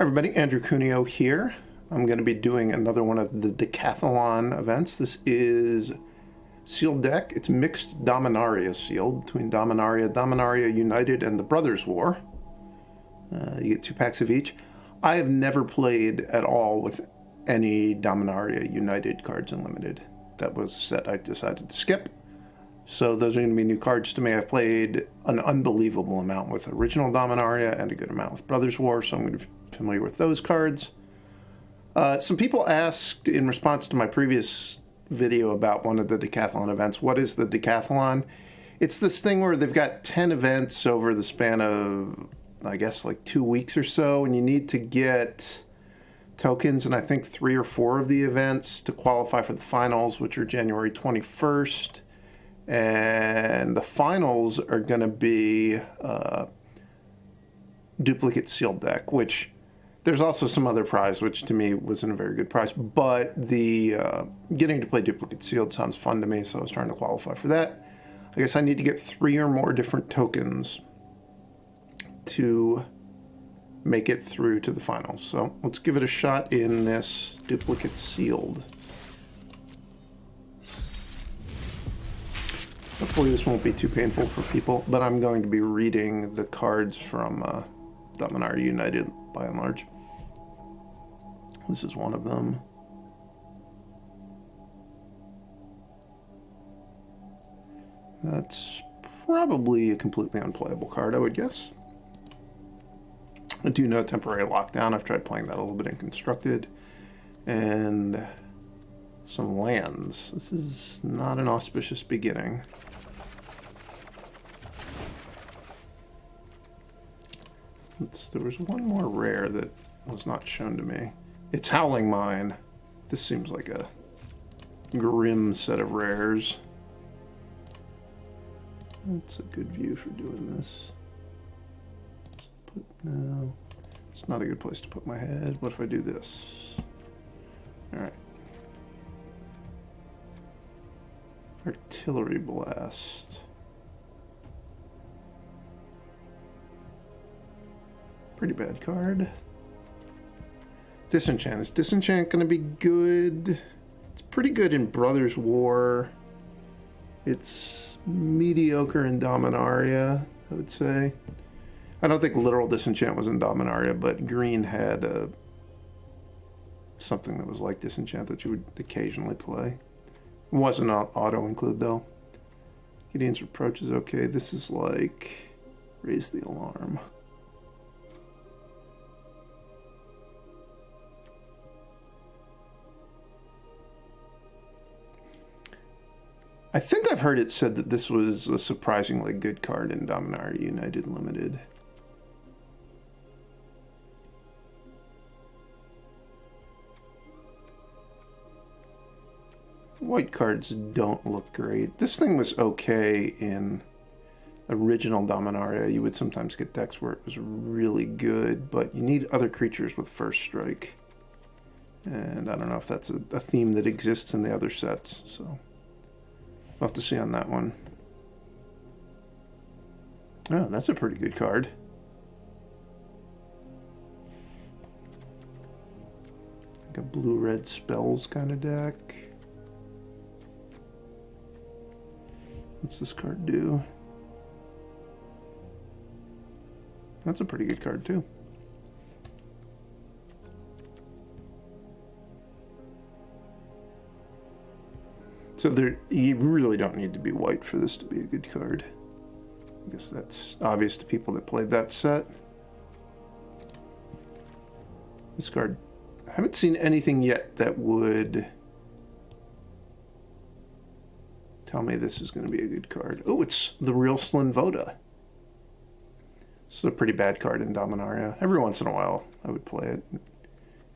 Hi everybody, Andrew Cuneo here. I'm going to be doing another one of the Decathlon events. This is sealed deck. It's mixed Dominaria sealed between Dominaria United, and the Brothers War. You get 2 packs of each. I have never played at all with any Dominaria United cards in Limited. That was a set I decided to skip. So those are going to be new cards to me. I've played an unbelievable amount with original Dominaria and a good amount with Brothers War, so I'm going to be familiar with those cards. Some people asked in response to my previous video about one of the Decathlon events, what is the Decathlon? It's this thing where they've got 10 events over the span of, I guess, like 2 weeks or so, and you need to get tokens in, I think, 3 or 4 of the events to qualify for the finals, which are January 21st. And the finals are going to be duplicate sealed deck, which there's also some other prize, which to me wasn't a very good prize. But the getting to play duplicate sealed sounds fun to me, so I was trying to qualify for that. I guess I need to get 3 or more different tokens to make it through to the finals. So let's give it a shot in this duplicate sealed. Hopefully this won't be too painful for people, but I'm going to be reading the cards from Dominaria United by and large. This is one of them. That's probably a completely unplayable card, I would guess. I do know Temporary Lockdown. I've tried playing that a little bit in Constructed. And some lands. This is not an auspicious beginning. There was one more rare that was not shown to me. It's Howling Mine. This seems like a grim set of rares. That's a good view for doing this. No, it's not a good place to put my head. What if I do this? Alright. Artillery Blast. Pretty bad card. Disenchant. Is Disenchant going to be good? It's pretty good in Brothers War. It's mediocre in Dominaria, I would say. I don't think literal Disenchant was in Dominaria, but green had something that was like Disenchant that you would occasionally play. It wasn't auto-include, though. Gideon's Reproach is okay. This is like Raise the Alarm. I think I've heard it said that this was a surprisingly good card in Dominaria United Limited. White cards don't look great. This thing was okay in original Dominaria. You would sometimes get decks where it was really good, but you need other creatures with first strike. And I don't know if that's a theme that exists in the other sets, so we'll have to see on that one. Oh, that's a pretty good card. Like a blue-red spells kind of deck. What's this card do? That's a pretty good card, too. So you really don't need to be white for this to be a good card. I guess that's obvious to people that played that set. This card, I haven't seen anything yet that would tell me this is going to be a good card. Oh, it's the real Slinvoda. This is a pretty bad card in Dominaria. Every once in a while, I would play it.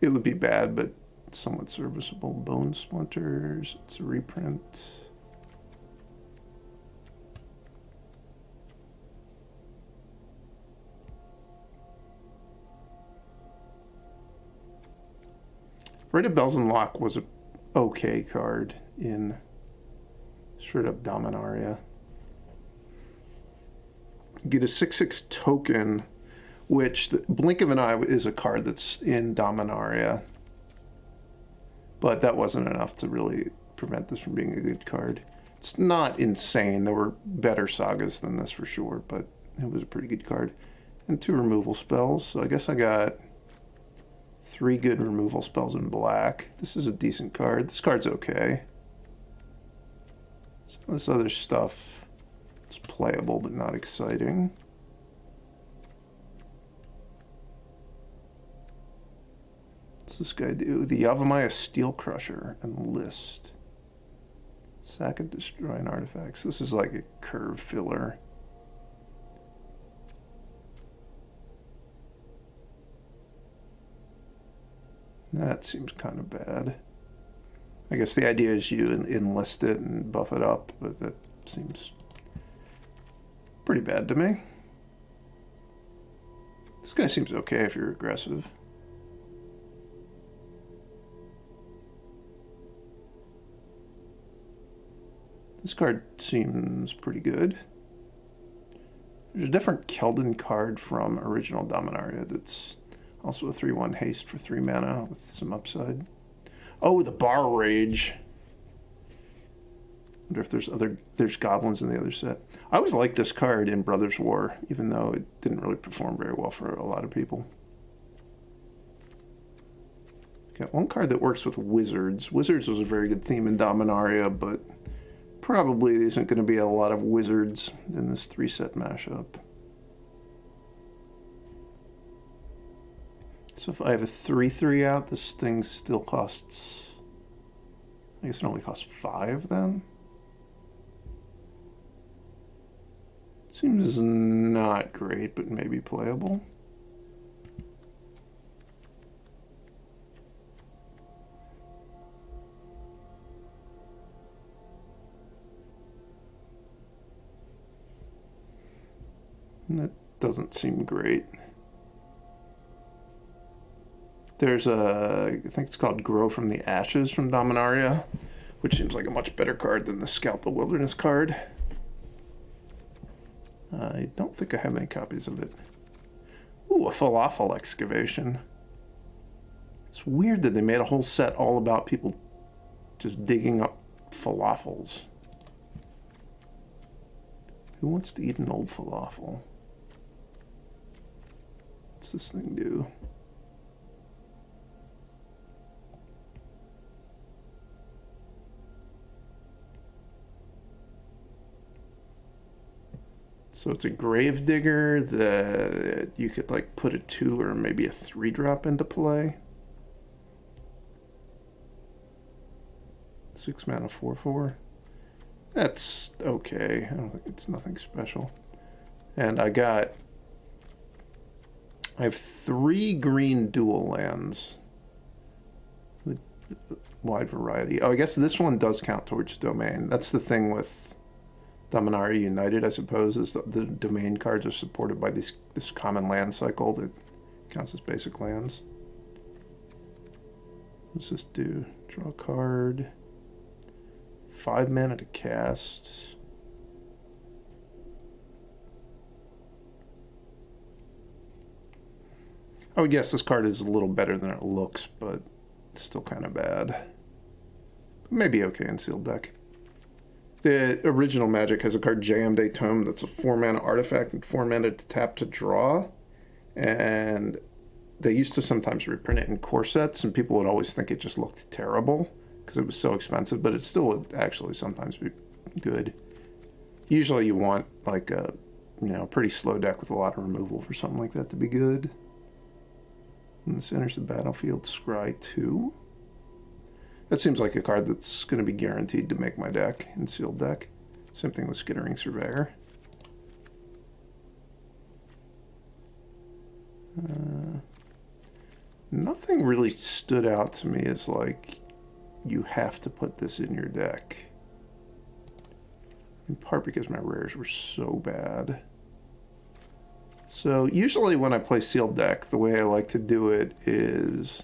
It would be bad, but somewhat serviceable. Bone Splinters. It's a reprint. Rite of Bells and Lock was a okay card in straight up Dominaria. Get a 6/6 token which the Blink of an Eye is a card that's in Dominaria. But that wasn't enough to really prevent this from being a good card. It's not insane. There were better sagas than this for sure, but it was a pretty good card. And 2 removal spells, so I guess I got 3 good removal spells in black. This is a decent card. This card's okay. Some of this other stuff is playable, but not exciting. What's this guy do? The Yavimaya Steel Crusher and list. Sack and destroy an artifact. So this is like a curve filler. That seems kind of bad. I guess the idea is you enlist it and buff it up, but that seems pretty bad to me. This guy seems okay if you're aggressive. This card seems pretty good. There's a different Keldon card from original Dominaria that's also a 3/1 haste for 3 mana with some upside. Oh, the Bar Rage. Wonder if there's goblins in the other set. I always liked this card in Brothers War, even though it didn't really perform very well for a lot of people. Got one card that works with wizards. Wizards was a very good theme in Dominaria, but probably isn't going to be a lot of wizards in this 3-set mashup. So if I have a 3/3 out, this thing still costs... I guess it only costs 5 then? Seems not great, but maybe playable. That doesn't seem great. There's I think it's called Grow from the Ashes from Dominaria, which seems like a much better card than the Scout the Wilderness card. I don't think I have any copies of it. Ooh, a Falafel Excavation. It's weird that they made a whole set all about people just digging up falafels. Who wants to eat an old falafel? What's this thing do? So it's a Gravedigger that you could like put a 2 or maybe a 3-drop into play. 6 mana 4/4. That's okay. I don't think it's nothing special. And I have 3 green dual lands with wide variety. Oh, I guess this one does count towards domain. That's the thing with Dominaria United, I suppose, is that the domain cards are supported by this common land cycle that counts as basic lands. What's this do? Draw a card. 5 mana to cast. I would guess this card is a little better than it looks, but it's still kind of bad. Maybe okay in sealed deck. The original Magic has a card, Jayemdae Tome, that's a 4 mana artifact and 4 mana to tap to draw. And they used to sometimes reprint it in core sets, and people would always think it just looked terrible because it was so expensive, but it still would actually sometimes be good. Usually you want like a pretty slow deck with a lot of removal for something like that to be good. And this enters the battlefield, Scry 2. That seems like a card that's going to be guaranteed to make my deck in sealed deck. Same thing with Skittering Surveyor. Nothing really stood out to me as like, you have to put this in your deck. In part because my rares were so bad. So usually when I play sealed deck, the way I like to do it is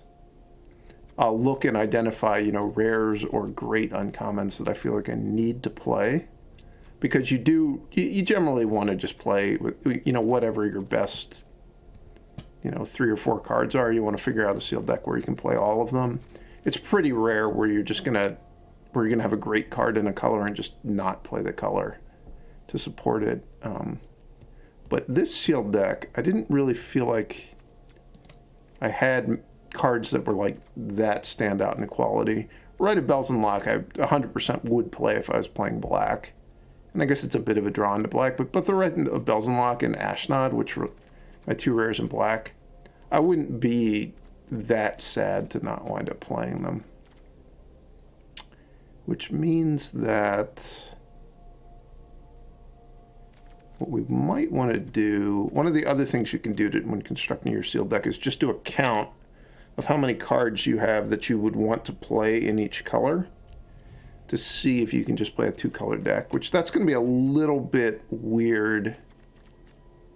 I'll look and identify, rares or great uncommons that I feel like I need to play. Because you generally want to just play with, whatever your best 3 or 4 cards are. You want to figure out a sealed deck where you can play all of them. It's pretty rare where you're gonna have a great card in a color and just not play the color to support it. But this sealed deck, I didn't really feel like I had cards that were like that stand out in quality. Right at Bells and Lock, I 100% would play if I was playing black. And I guess it's a bit of a draw into black, but both the Right of Bells and Lock and Ashnod, which were my 2 rares in black, I wouldn't be that sad to not wind up playing them. Which means that what we might want to do, one of the other things you can do when constructing your sealed deck is just do a count of how many cards you have that you would want to play in each color to see if you can just play a 2-color deck, which that's going to be a little bit weird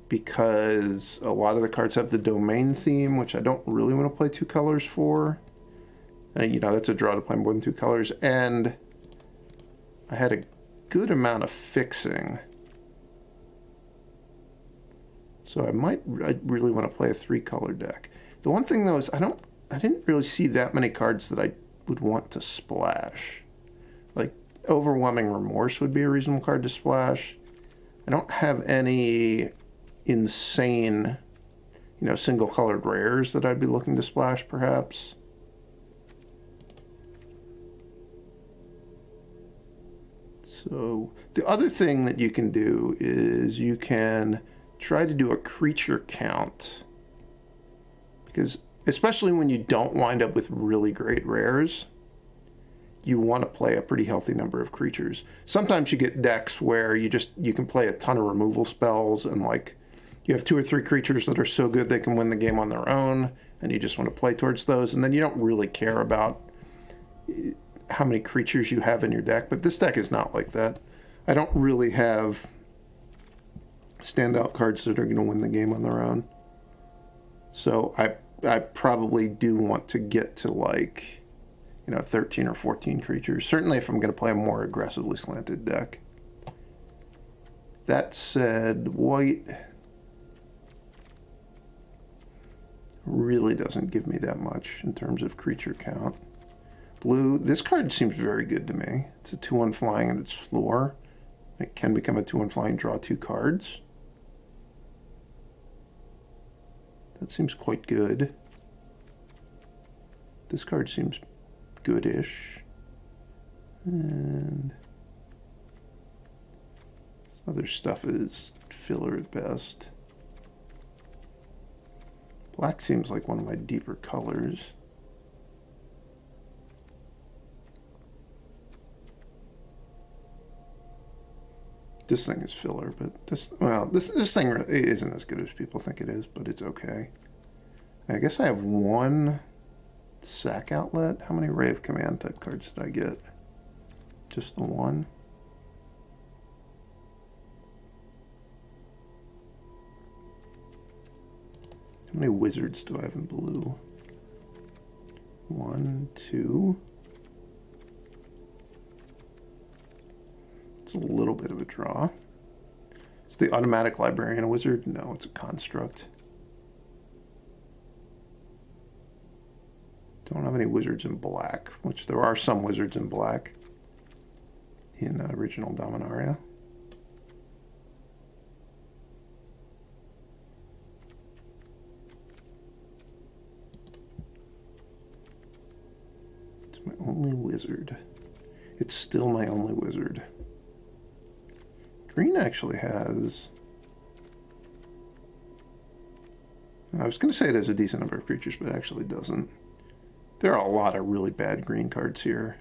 because a lot of the cards have the domain theme, which I don't really want to play 2 colors for. And, that's a draw to play more than 2 colors. And I had a good amount of fixing. So I really want to play a 3-color deck. The one thing though is I didn't really see that many cards that I would want to splash. Like Overwhelming Remorse would be a reasonable card to splash. I don't have any insane, single colored rares that I'd be looking to splash perhaps. So the other thing that you can do is you can try to do a creature count, because especially when you don't wind up with really great rares, you want to play a pretty healthy number of creatures. Sometimes you get decks where you can play a ton of removal spells and like you have 2 or 3 creatures that are so good they can win the game on their own, and you just want to play towards those, and then you don't really care about how many creatures you have in your deck. But this deck is not like that. I don't really have standout cards that are going to win the game on their own. So I probably do want to get to like 13 or 14 creatures. Certainly if I'm going to play a more aggressively slanted deck. That said, white really doesn't give me that much in terms of creature count. Blue, this card seems very good to me. It's a 2/1 flying and it's floor. It can become a 2/1 flying, draw 2 cards. That seems quite good. This card seems goodish. And this other stuff is filler at best. Black seems like one of my deeper colors. This thing is filler, but this thing isn't as good as people think it is, but it's okay. I guess I have 1 sack outlet. How many Ray of Command type cards did I get? Just the 1. How many wizards do I have in blue? 1, 2. It's a little bit of a draw. Is the automatic librarian a wizard? No, it's a construct. Don't have any wizards in black, which there are some wizards in black in original Dominaria. It's my only wizard. It's still my only wizard. Green actually has... I was going to say it has a decent number of creatures, but it actually doesn't. There are a lot of really bad green cards here.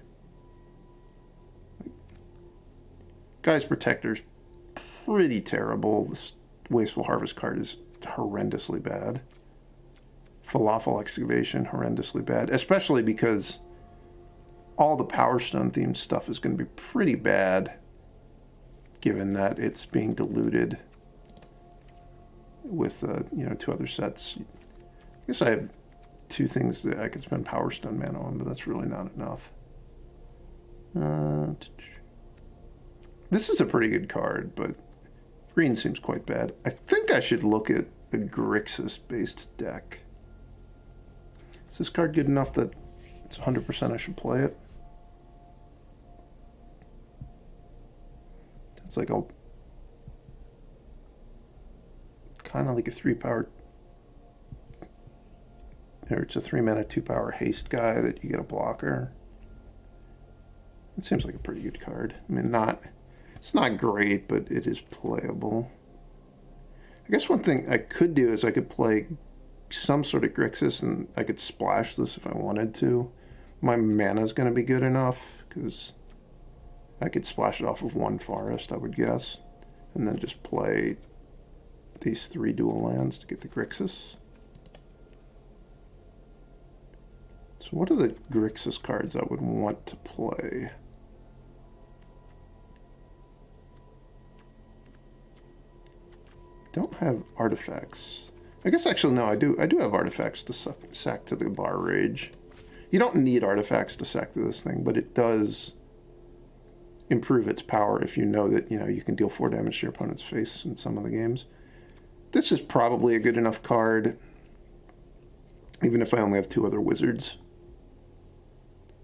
Guy's Protector's pretty terrible. This Wasteful Harvest card is horrendously bad. Falafel Excavation, horrendously bad. Especially because all the Power Stone themed stuff is going to be pretty bad, given that it's being diluted with 2 other sets. I guess I have 2 things that I could spend Power Stone mana on, but that's really not enough. This is a pretty good card, but green seems quite bad. I think I should look at a Grixis-based deck. Is this card good enough that it's 100% I should play it? It's like a kind of like a 3-power, or it's a 3-mana 2-power haste guy that you get a blocker. It seems like a pretty good card. I mean, it's not great, but it is playable. I guess one thing I could do is I could play some sort of Grixis and I could splash this if I wanted to. My mana is going to be good enough because I could splash it off of 1 forest, I would guess, and then just play these 3 dual lands to get the Grixis. So what are the Grixis cards I would want to play? Don't have artifacts. I guess actually no, I do have artifacts to sack to the Bar Rage. You don't need artifacts to sack to this thing, but it does improve its power if you know that, you can deal 4 damage to your opponent's face in some of the games. This is probably a good enough card, even if I only have 2 other wizards.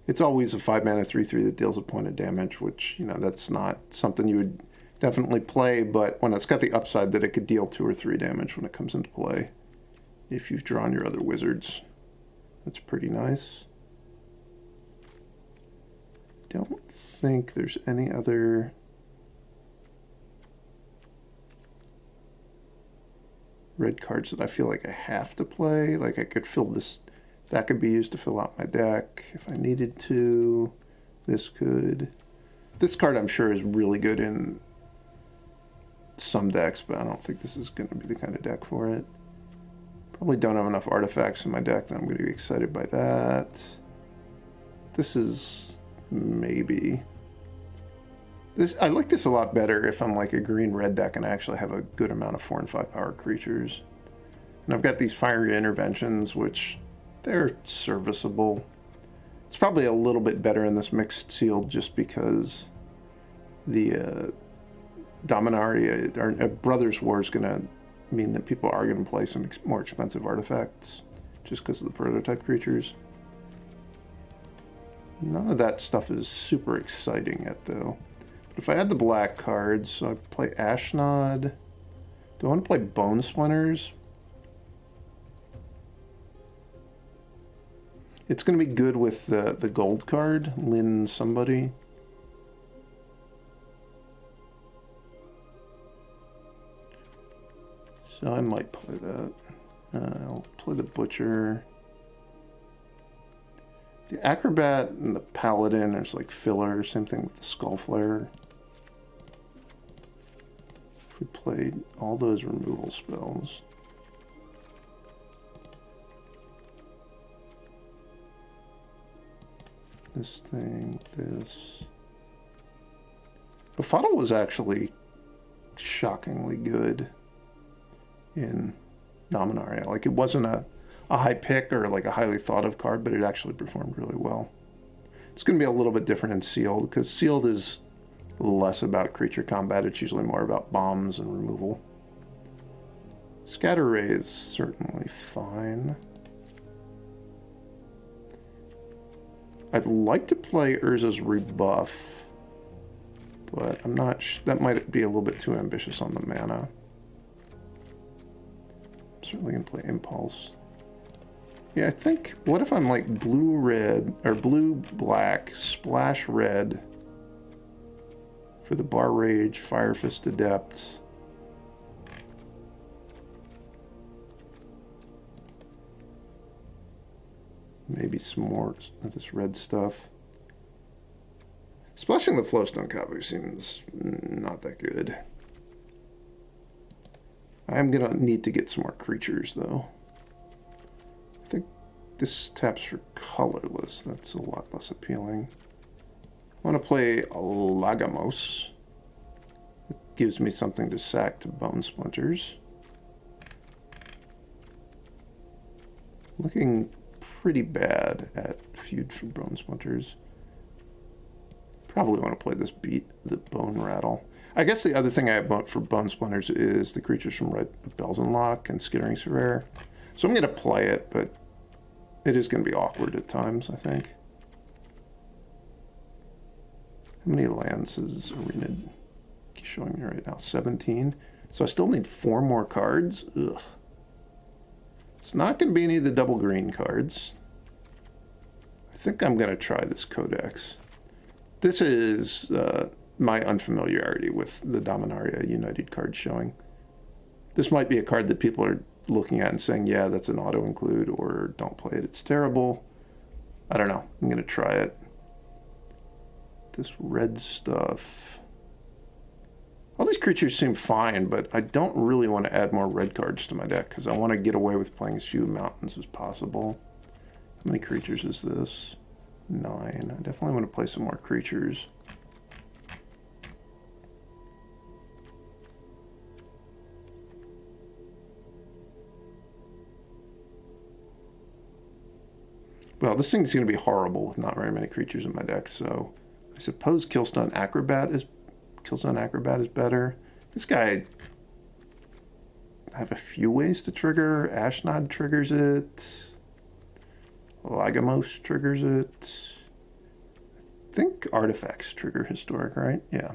It's always a 5-mana 3/3 that deals a point of damage, which, that's not something you would definitely play, but when it's got the upside that it could deal 2 or 3 damage when it comes into play, if you've drawn your other wizards, that's pretty nice. Don't think there's any other red cards that I feel like I have to play. Like I could fill this, that could be used to fill out my deck if I needed to. This card I'm sure is really good in some decks, but I don't think this is going to be the kind of deck for it. Probably don't have enough artifacts in my deck that I'm going to be excited by that. This is maybe. I like this a lot better if I'm like a green-red deck and I actually have a good amount of 4 and 5 power creatures. And I've got these fiery interventions, which they're serviceable. It's probably a little bit better in this mixed sealed just because the Dominaria, or Brothers War is going to mean that people are going to play some more expensive artifacts just because of the prototype creatures. None of that stuff is super exciting yet, though. But if I had the black cards, so I'd play Ashnod. Do I want to play Bone Splinters? It's going to be good with the gold card, Lin somebody. So I might play that. I'll play the Butcher. The Acrobat and the Paladin is like filler. Same thing with the Skull Flare. If we played all those removal spells. This thing, this. Befuddle was actually shockingly good in Dominaria. Like, it wasn't a high pick or like a highly thought of card, but it actually performed really well. It's going to be a little bit different in Sealed, because Sealed is less about creature combat. It's usually more about bombs and removal. Scatter Ray is certainly fine. I'd like to play Urza's Rebuff, but I'm not that might be a little bit too ambitious on the mana. I'm certainly going to play Impulse. Yeah, I think, what if I'm like blue-red, or blue-black, splash red for the Bar Rage, Fire Fist Adept. Maybe some more of this red stuff. Splashing the Flowstone Kavu seems not that good. I'm going to need to get some more creatures, though. I think this taps for colorless. That's a lot less appealing. I want to play Lagamos. It gives me something to sack to Bone Splinters. Looking pretty bad at Feud for Bone Splinters. Probably want to play this beat, the Bone Rattle. I guess the other thing I have for Bone Splinters is the creatures from Red Bells and Lock and Skittering Surveyor. So I'm going to play it, but it is going to be awkward at times, I think. How many lands is Arena showing me right now? 17. So I still need 4 more cards. Ugh. It's not going to be any of the double green cards. I think I'm going to try this Codex. This is my unfamiliarity with the Dominaria United card showing. This might be a card that people are looking at and saying, yeah, that's an auto-include, or don't play it, it's terrible. I don't know. I'm going to try it. This red stuff. All these creatures seem fine, but I don't really want to add more red cards to my deck because I want to get away with playing as few mountains as possible. How many creatures is this? 9. I definitely want to play some more creatures. Well, this thing's going to be horrible with not very many creatures in my deck, so I suppose Killstone Acrobat is better. This guy, I have a few ways to trigger. Ashnod triggers it. Lagomos triggers it. I think artifacts trigger historic, right? Yeah.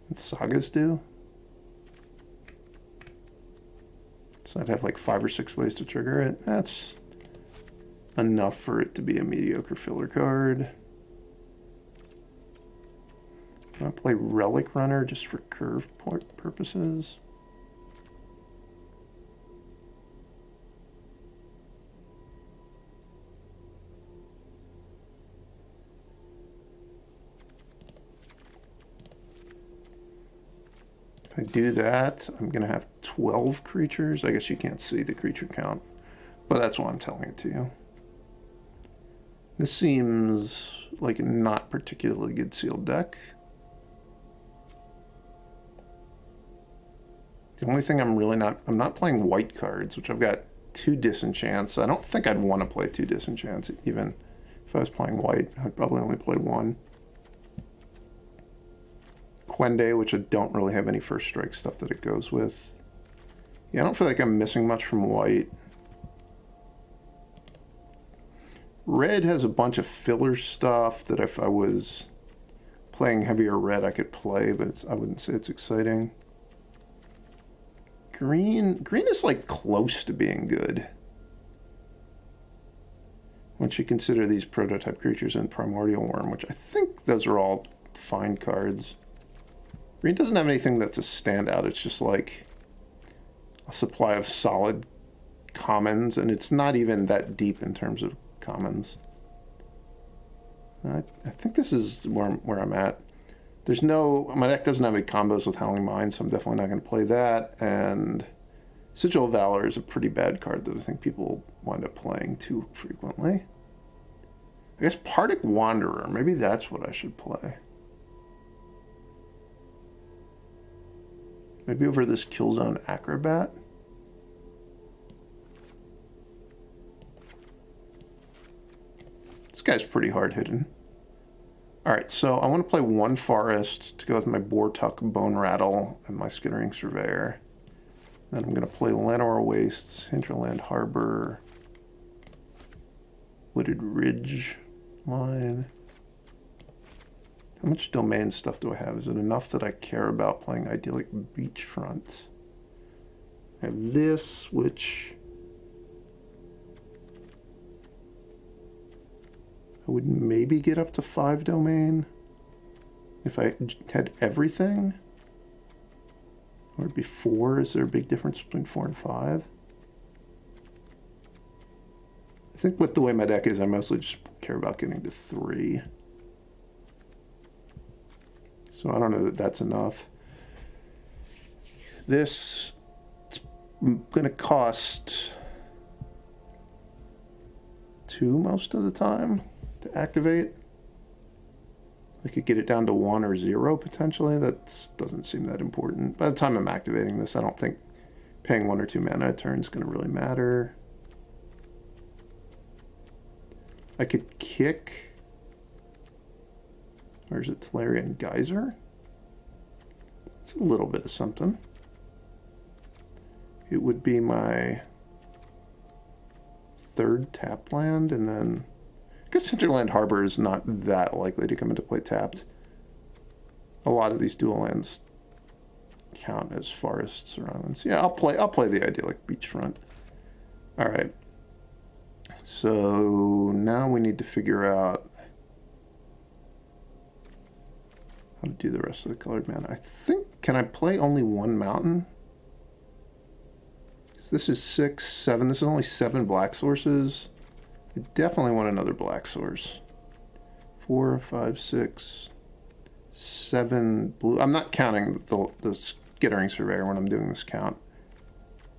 And sagas do. So I'd have like 5 or 6 ways to trigger it. That's enough for it to be a mediocre filler card. I'm going to play Relic Runner just for curve purposes. If I do that, I'm going to have 12 creatures. I guess you can't see the creature count, but that's why I'm telling it to you. This seems like a not particularly good sealed deck. The only thing I'm not playing white cards, which I've got 2 disenchants. I don't think I'd want to play 2 disenchants, even if I was playing white. I'd probably only play 1. Quende, which I don't really have any first strike stuff that it goes with. Yeah, I don't feel like I'm missing much from white. Red has a bunch of filler stuff that if I was playing heavier red I could play, but I wouldn't say it's exciting. Green is like close to being good. Once you consider these prototype creatures and Primordial Worm, which I think those are all fine cards. Green doesn't have anything that's a standout. It's just like a supply of solid commons, and it's not even that deep in terms of commons. I think this is where I'm at. My deck doesn't have any combos with Howling Mine, so I'm definitely not going to play that. And Sigil of Valor is a pretty bad card that I think people wind up playing too frequently. I guess Partick Wanderer, maybe that's what I should play. Maybe over this Killzone Acrobat. This guy's pretty hard hitting. Alright, so I want to play 1 Forest to go with my Bortuk Bone Rattle and my Skittering Surveyor. Then I'm going to play Llanowar Wastes, Hinterland Harbor, Wooded Ridge Line. How much domain stuff do I have? Is it enough that I care about playing Idyllic Beachfront? I have this, which I would maybe get up to 5 domain if I had everything. Or it'd be 4. Is there a big difference between 4 and 5? I think with the way my deck is, I mostly just care about getting to 3. So I don't know that that's enough. This is going to cost 2 most of the time to activate. I could get it down to 1 or 0 potentially. That doesn't seem that important. By the time I'm activating this, I don't think paying 1 or 2 mana a turn is going to really matter. I could kick. Or is it Tolarian Geyser? It's a little bit of something. It would be my third tap land, and then I guess Hinterland Harbor is not that likely to come into play tapped. A lot of these dual lands count as forests or islands. Yeah, I'll play the idyllic beachfront. All right. So now we need to figure out how to do the rest of the colored mana. I think, can I play only one mountain? This is 6, 7. This is only 7 black sources. I definitely want another black source. 4, 5, 6, 7 blue. I'm not counting the Skittering Surveyor when I'm doing this count.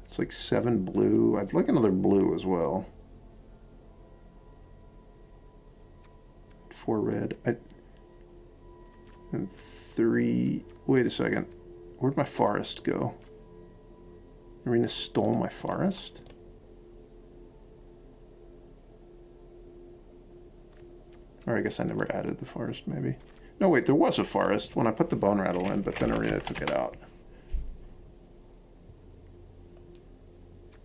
It's like 7 blue. I'd like another blue as well. 4 red. And 3. Wait a second. Where'd my forest go? Arena stole my forest? Or I guess I never added the forest, maybe. No, wait, there was a forest when I put the Bone Rattle in, but then Arena took it out.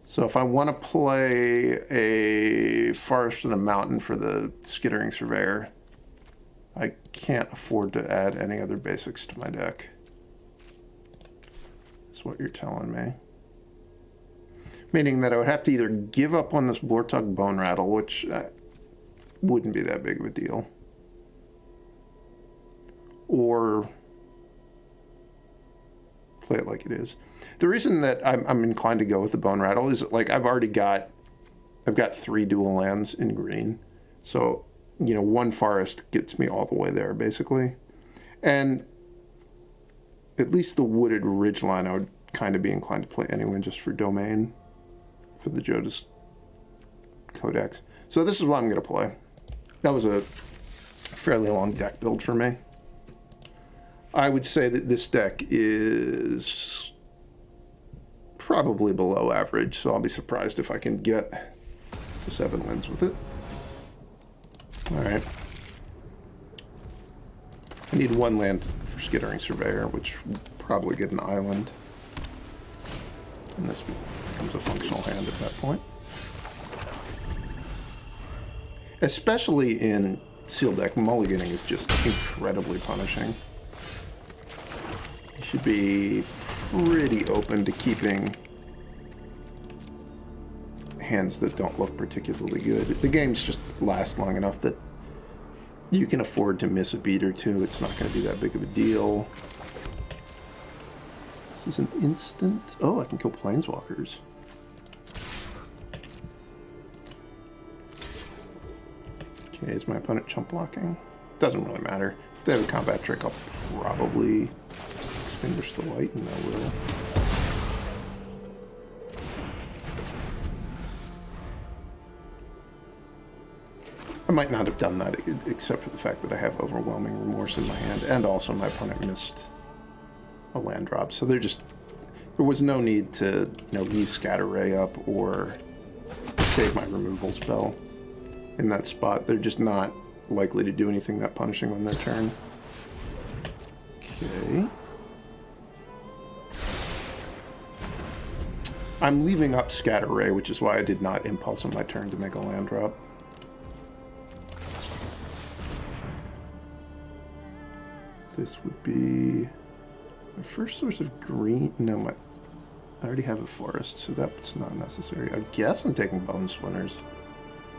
So if I want to play a forest and a mountain for the Skittering Surveyor, I can't afford to add any other basics to my deck. That's what you're telling me. Meaning that I would have to either give up on this Bortug Bone Rattle, which wouldn't be that big of a deal, or play it like it is. The reason that I'm inclined to go with the Bone Rattle is that, like, I've got 3 dual lands in green, so you know, 1 forest gets me all the way there basically, and at least the Wooded Ridgeline I would kind of be inclined to play anyway, just for domain for the Jodas Codex. So this is what I'm going to play. That was a fairly long deck build for me. I would say that this deck is probably below average, so I'll be surprised if I can get to 7 wins with it. Alright. I need 1 land for Skittering Surveyor, which will probably get an island. And this becomes a functional hand at that point. Especially in Sealed deck, mulliganing is just incredibly punishing. You should be pretty open to keeping hands that don't look particularly good. The games just last long enough that you can afford to miss a beat or two. It's not going to be that big of a deal. This is an instant. Oh, I can kill planeswalkers. Okay, is my opponent chump blocking? Doesn't really matter. If they have a combat trick, I'll probably extinguish the light, and I will. I might not have done that, except for the fact that I have Overwhelming Remorse in my hand, and also my opponent missed a land drop. So there was no need to, you know, leave Scatter Ray up or save my removal spell in that spot. They're just not likely to do anything that punishing on their turn. Okay. I'm leaving up Scatter Ray, which is why I did not impulse on my turn to make a land drop. This would be my first source of green. No, I already have a forest, so that's not necessary. I guess I'm taking Bone Splinters.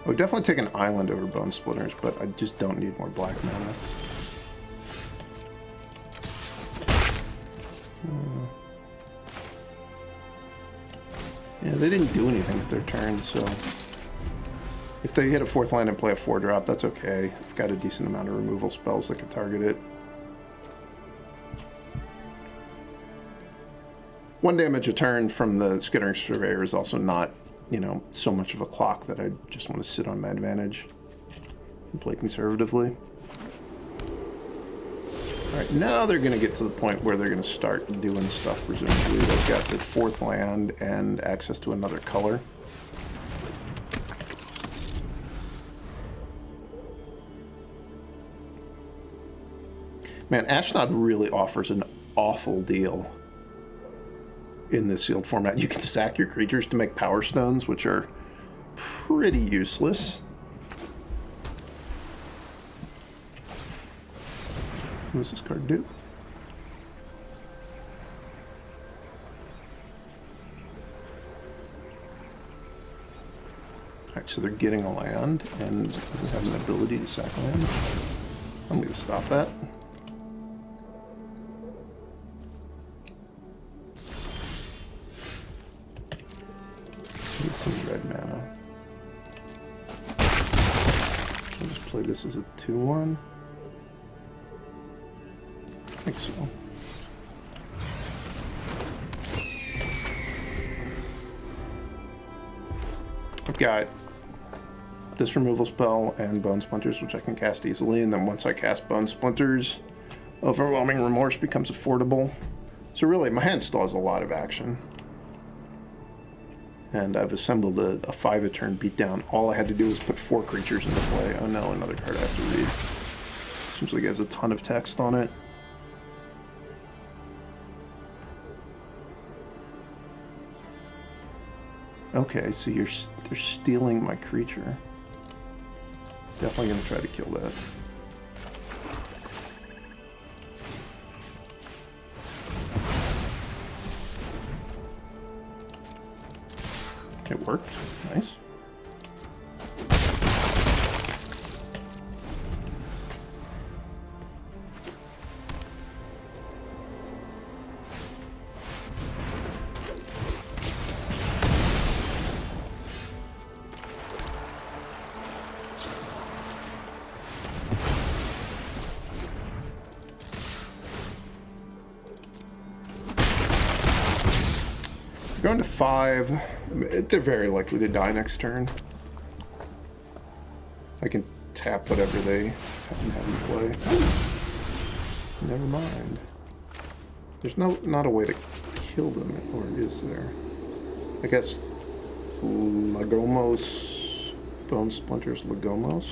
I would definitely take an island over Bone Splinters, but I just don't need more black mana. Yeah, they didn't do anything with their turn, so if they hit a 4th land and play a 4-drop, that's okay. I've got a decent amount of removal spells that can target it. 1 damage a turn from the Skittering Surveyor is also not, you know, so much of a clock that I just want to sit on my advantage and play conservatively. Alright, now they're going to get to the point where they're going to start doing stuff, presumably. They've got their 4th land and access to another color. Man, Ashnod really offers an awful deal in this sealed format. You can sack your creatures to make power stones, which are pretty useless. What does this card do? Alright, so they're getting a land, and we have an ability to sack lands. I'm going to stop that. Need some red mana. I'll just play this as a 2/1. I think so. I've got this removal spell and Bone Splinters, which I can cast easily, and then once I cast Bone Splinters, Overwhelming Remorse becomes affordable. So really, my hand still has a lot of action. And I've assembled a 5-a-turn beatdown. All I had to do was put 4 creatures into play. Oh no, another card I have to read. Seems like it has a ton of text on it. Okay, so they're stealing my creature. Definitely gonna try to kill that. It worked. Nice. Going to 5. They're very likely to die next turn. I can tap whatever they happen to have in play. Never mind. There's not a way to kill them, or is there? I guess Lagomos, Bone Splinters, Lagomos.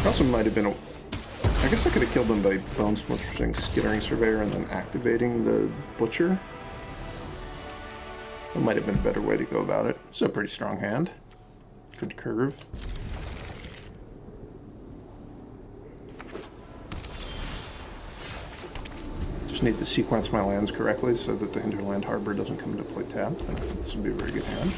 Also might have been a... I guess I could have killed them by Bone Splintering Skittering Surveyor and then activating the Butcher. That might have been a better way to go about it. It's a pretty strong hand. Good curve. Just need to sequence my lands correctly so that the Hinterland Harbor doesn't come into play tapped. I think this would be a very good hand.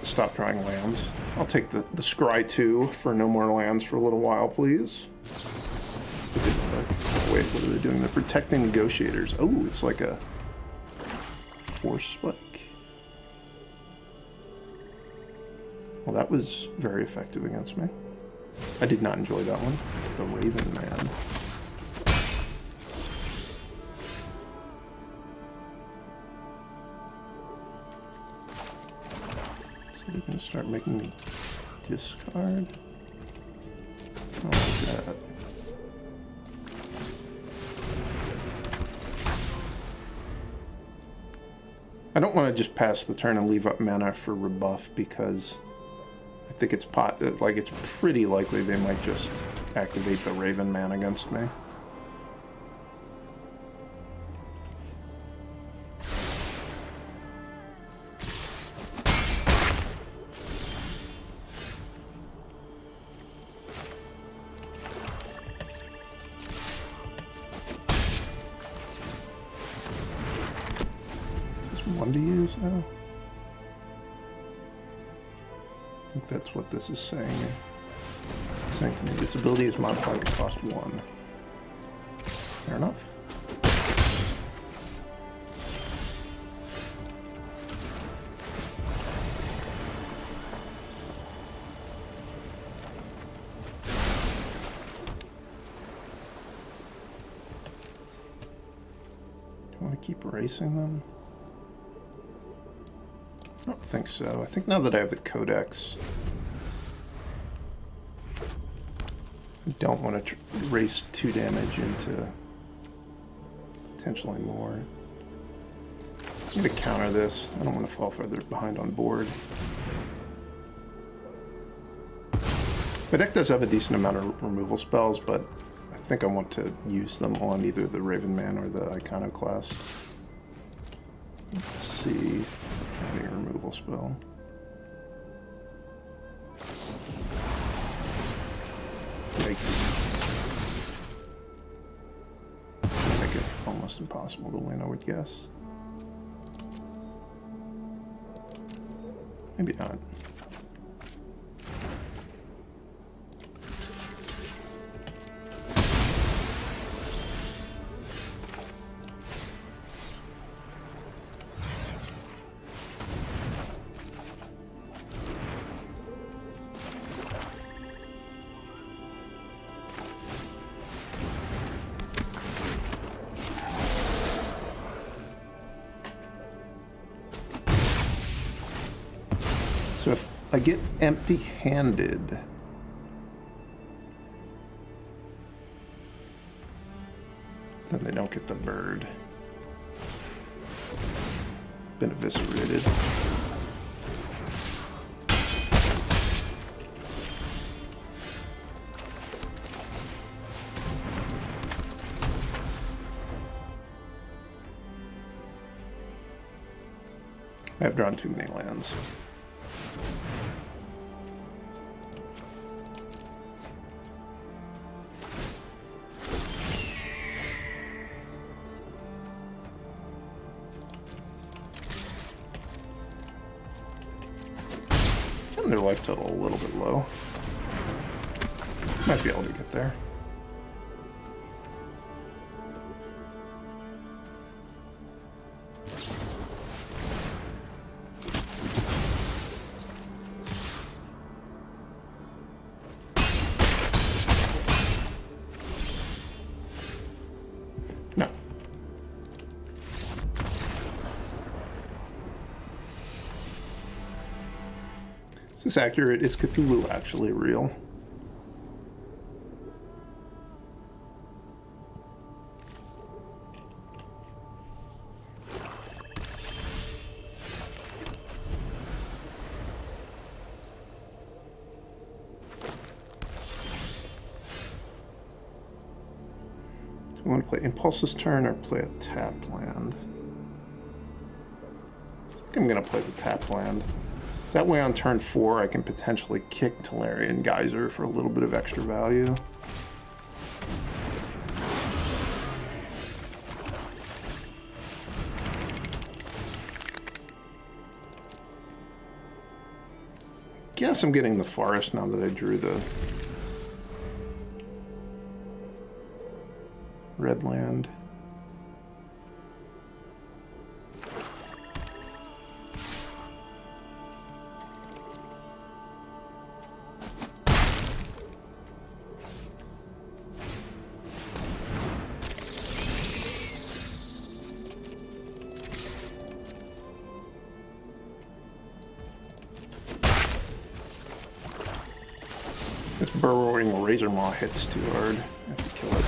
Stop drawing lands. I'll take the Scry 2 for no more lands for a little while, please. Wait, what are they doing? They're protecting negotiators. Oh, it's like a force spike. Well, that was very effective against me. I did not enjoy that one. The Raven Man. They're going to start making me discard. Oh, look at that. I don't want to just pass the turn and leave up mana for rebuff because I think it's it's pretty likely they might just activate the Raven Man against me. One to use now? I think that's what this is saying. It's saying to me, this ability is modified to cost 1. Fair enough. Do you want to keep erasing them? don't think so. I think now that I have the Codex, I don't want to race 2 damage into potentially more. I'm going to counter this. I don't want to fall further behind on board. My deck does have a decent amount of removal spells, but I think I want to use them on either the Raven Man or the Iconoclast. Let's see. Finding a removal spell. Yikes. Make it almost impossible to win, I would guess. Maybe not. So if I get empty-handed, then they don't get the bird. Been eviscerated. I've drawn too many lands. Their life total a little bit low. Might be able to get there. No. Is this accurate? Is Cthulhu actually real? I want to play Impulse this turn or play a tapped land. I think I'm going to play the tapped land. That way on turn 4 I can potentially kick Tolarian Geyser for a little bit of extra value. Guess I'm getting the forest now that I drew the red land. This burrowing razor maw hits too hard. I have to kill it.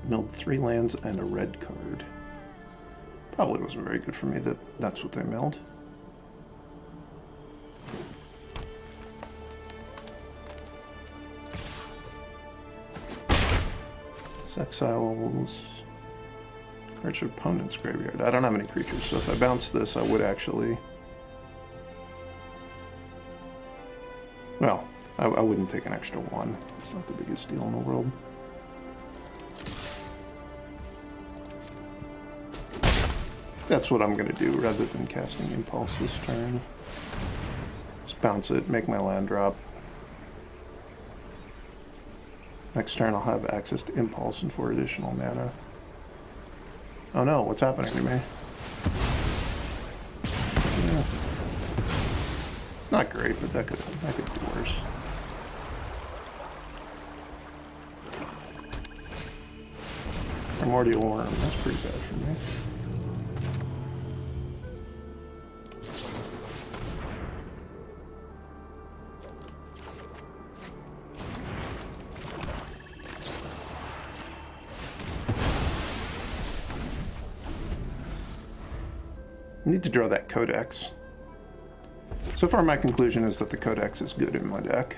Milled 3 lands and a red card. Probably wasn't very good for me that that's what they milled. This exiles cards your opponent's graveyard. I don't have any creatures, so if I bounce this, I would actually... Well, I wouldn't take an extra 1. It's not the biggest deal in the world. That's what I'm going to do rather than casting Impulse this turn. Just bounce it, make my land drop. Next turn I'll have access to Impulse and 4 additional mana. Oh no, what's happening to me? Yeah. Not great, but that could be worse. Primordial Worm. That's pretty bad for me. I need to draw that Codex. So far, my conclusion is that the Codex is good in my deck.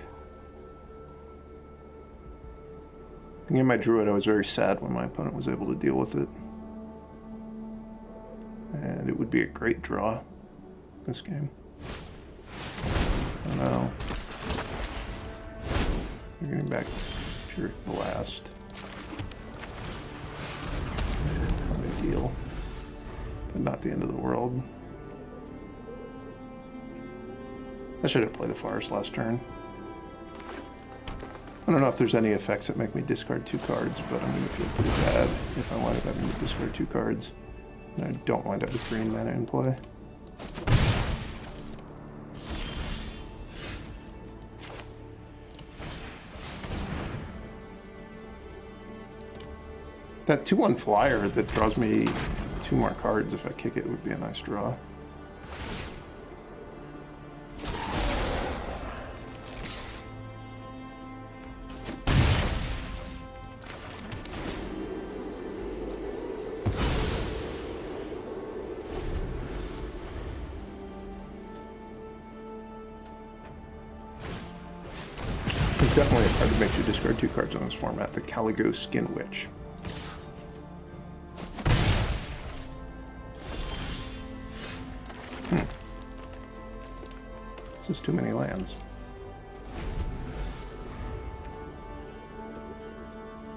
In my Druid, I was very sad when my opponent was able to deal with it. And it would be a great draw this game. Oh no. You're getting back Pure Blast. No big deal. But not the end of the world. I should have played a Forest last turn. I don't know if there's any effects that make me discard 2 cards, but I'm going to feel pretty bad if I wind up having to discard 2 cards. And I don't wind up with green mana in play. That 2/1 flyer that draws me 2 more cards if I kick it would be a nice draw. There's definitely a card that makes you discard 2 cards in this format, the Caligo Skin Witch. This is too many lands.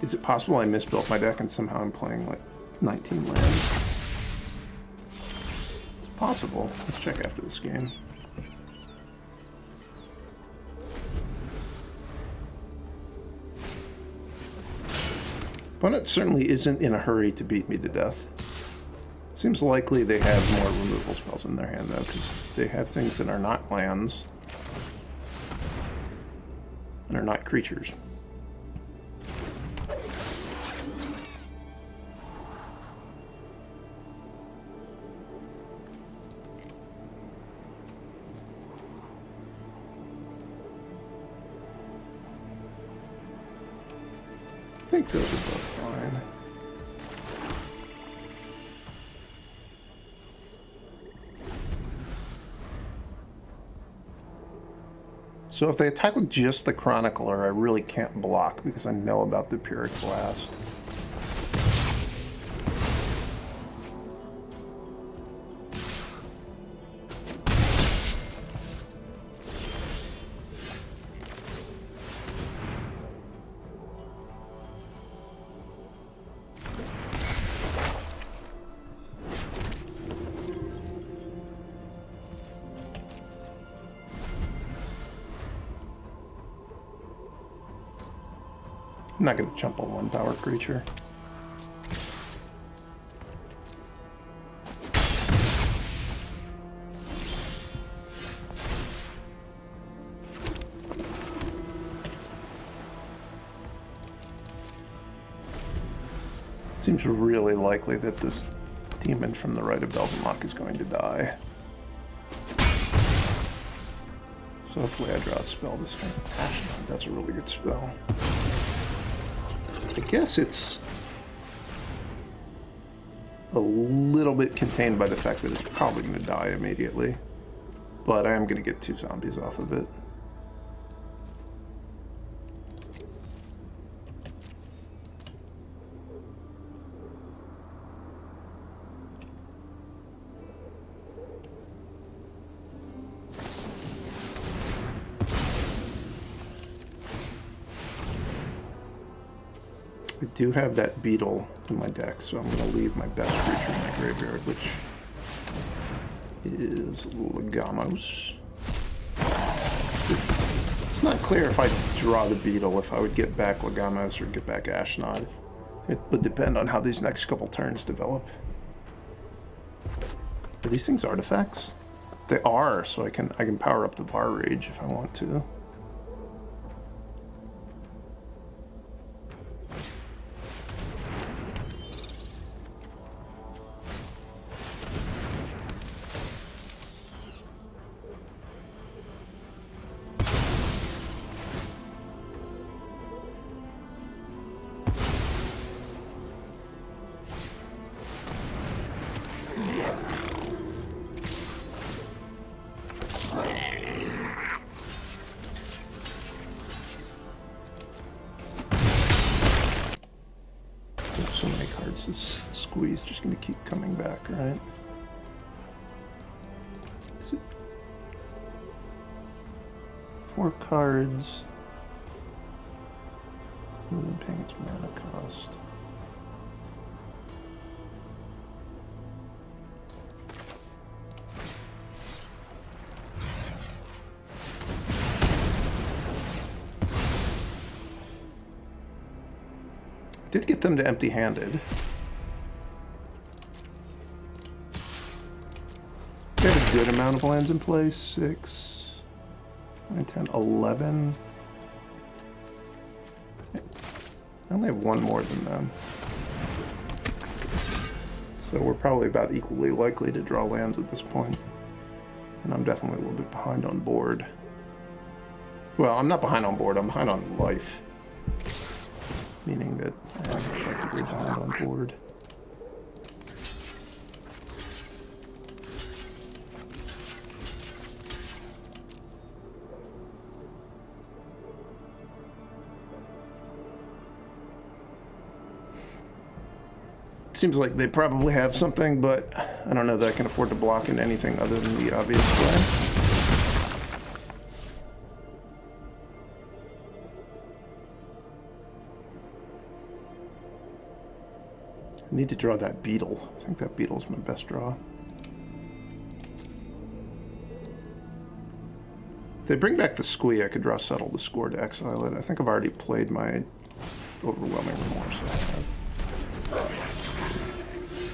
Is it possible I misbuilt my deck and somehow I'm playing like 19 lands? It's possible. Let's check after this game. Opponent certainly isn't in a hurry to beat me to death. Seems likely they have more removal spells in their hand, though, because they have things that are not lands and are not creatures. I think those are both fine. So if they attack with just the Chronicler, I really can't block because I know about the Pyrrhic Blast. I'm not going to jump on 1 power creature. Seems really likely that this demon from the right of Belzenlock is going to die. So hopefully I draw a spell this time. That's a really good spell. I guess it's a little bit contained by the fact that it's probably going to die immediately, but I am going to get 2 zombies off of it. I do have that beetle in my deck, so I'm going to leave my best creature in my graveyard, which is Legamos. It's not clear if I draw the beetle, if I would get back Legamos or get back Ashnod. It would depend on how these next couple turns develop. Are these things artifacts? They are, so I can power up the Bar Rage if I want to. squeeze just going to keep coming back, right? Is it 4 cards? Other than paying its mana cost. I did get them to empty-handed. They have a good amount of lands in play. 6, 9, 10, 11. I only have 1 more than them. So we're probably about equally likely to draw lands at this point. And I'm definitely a little bit behind on board. Well, I'm not behind on board, I'm behind on life. Meaning that I'm effectively behind on board. Seems like they probably have something, but I don't know that I can afford to block in anything other than the obvious way. I need to draw that beetle. I think that beetle's my best draw. If they bring back the squee, I could draw Settle the Score to exile it. I think I've already played my Overwhelming Remorse.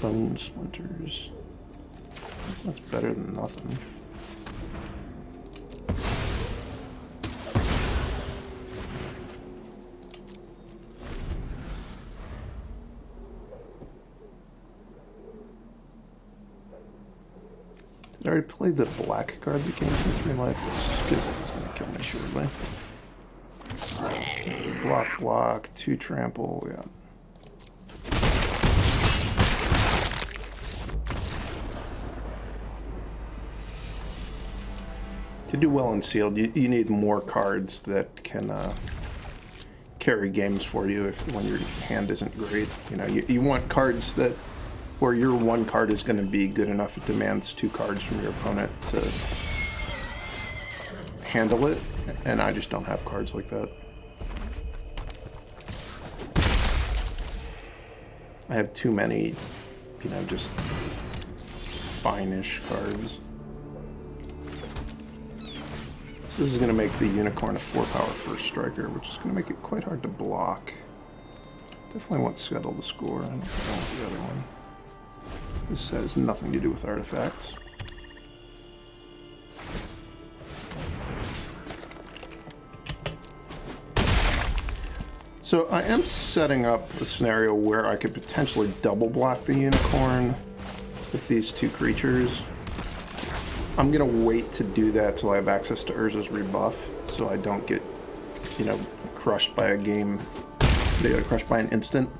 Bone Splinters. That's better than nothing. Did I already play the black card that gains me 3 life? This Schism is going to kill me shortly. Block, block, 2 trample, yeah. To do well in sealed, you need more cards that can carry games for you when your hand isn't great. You know, you want cards that where your 1 card is going to be good enough it demands 2 cards from your opponent to handle it, and I just don't have cards like that. I have too many, you know, just fine-ish cards. So this is going to make the Unicorn a 4-power first striker, which is going to make it quite hard to block. Definitely want Settle the Score. I don't want the other one. This has nothing to do with artifacts. So I am setting up a scenario where I could potentially double block the Unicorn with these 2 creatures. I'm going to wait to do that till I have access to Urza's rebuff, so I don't get, you know, crushed by a game. They get crushed by an instant.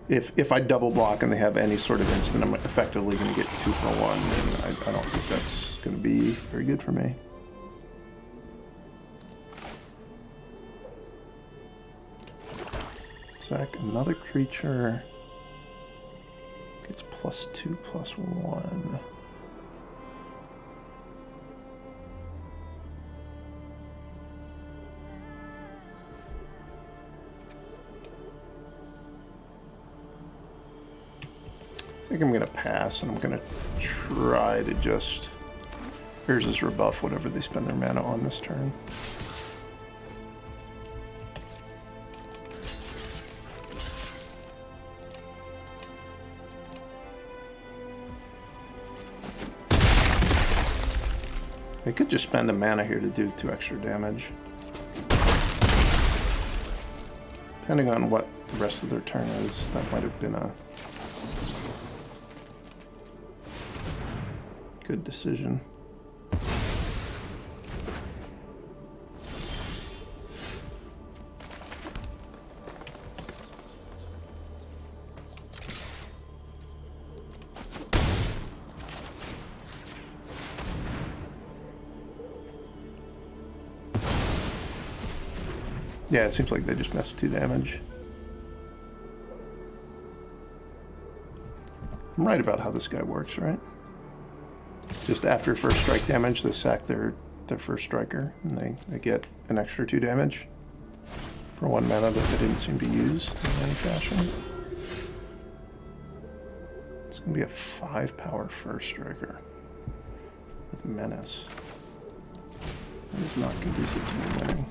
If I double block and they have any sort of instant, I'm effectively going to get 2 for 1, and I don't think that's going to be very good for me. Sack another creature. It's +2, +1. I think I'm going to pass, and I'm going to try to just... Urza's rebuff whatever they spend their mana on this turn. They could just spend a mana here to do 2 extra damage. Depending on what the rest of their turn is, that might have been a good decision. Yeah, it seems like they just messed 2 damage. I'm right about how this guy works, right? Just after first strike damage, they sack their first striker, and they get an extra 2 damage for 1 mana that they didn't seem to use in any fashion. It's going to be a 5-power first striker with Menace. That is not conducive to me winning.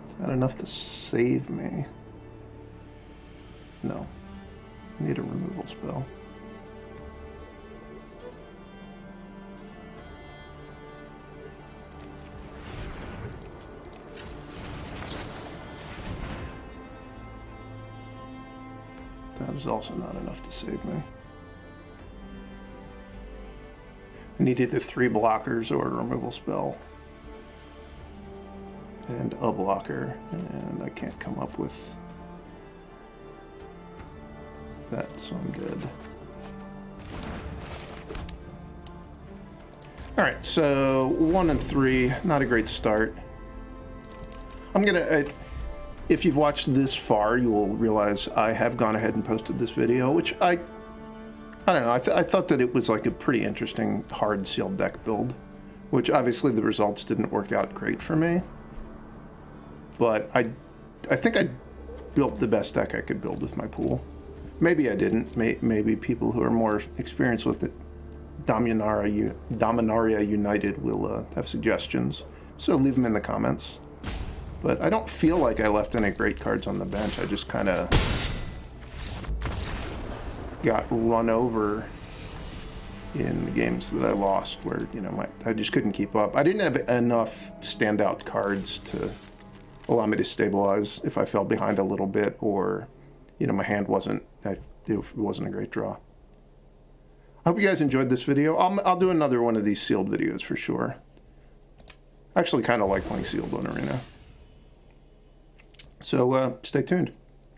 Is that enough to save me? No. I need a removal spell. That is also not enough to save me. I need either 3 blockers or a removal spell. And a blocker, and I can't come up with that, so I'm dead. Alright, so 1 and 3, not a great start. I'm gonna, if you've watched this far, you will realize I have gone ahead and posted this video, which I don't know, I thought that it was like a pretty interesting hard sealed deck build, which obviously the results didn't work out great for me. But I think I built the best deck I could build with my pool. Maybe I didn't. Maybe people who are more experienced with it, Dominaria United will have suggestions. So leave them in the comments. But I don't feel like I left any great cards on the bench. I just kind of got run over in the games that I lost where, you know, I just couldn't keep up. I didn't have enough standout cards to allow me to stabilize if I fell behind a little bit, or, you know, my hand wasn't, it wasn't a great draw. I hope you guys enjoyed this video. I'll do another one of these sealed videos for sure. I actually kind of like playing sealed on Arena. So stay tuned.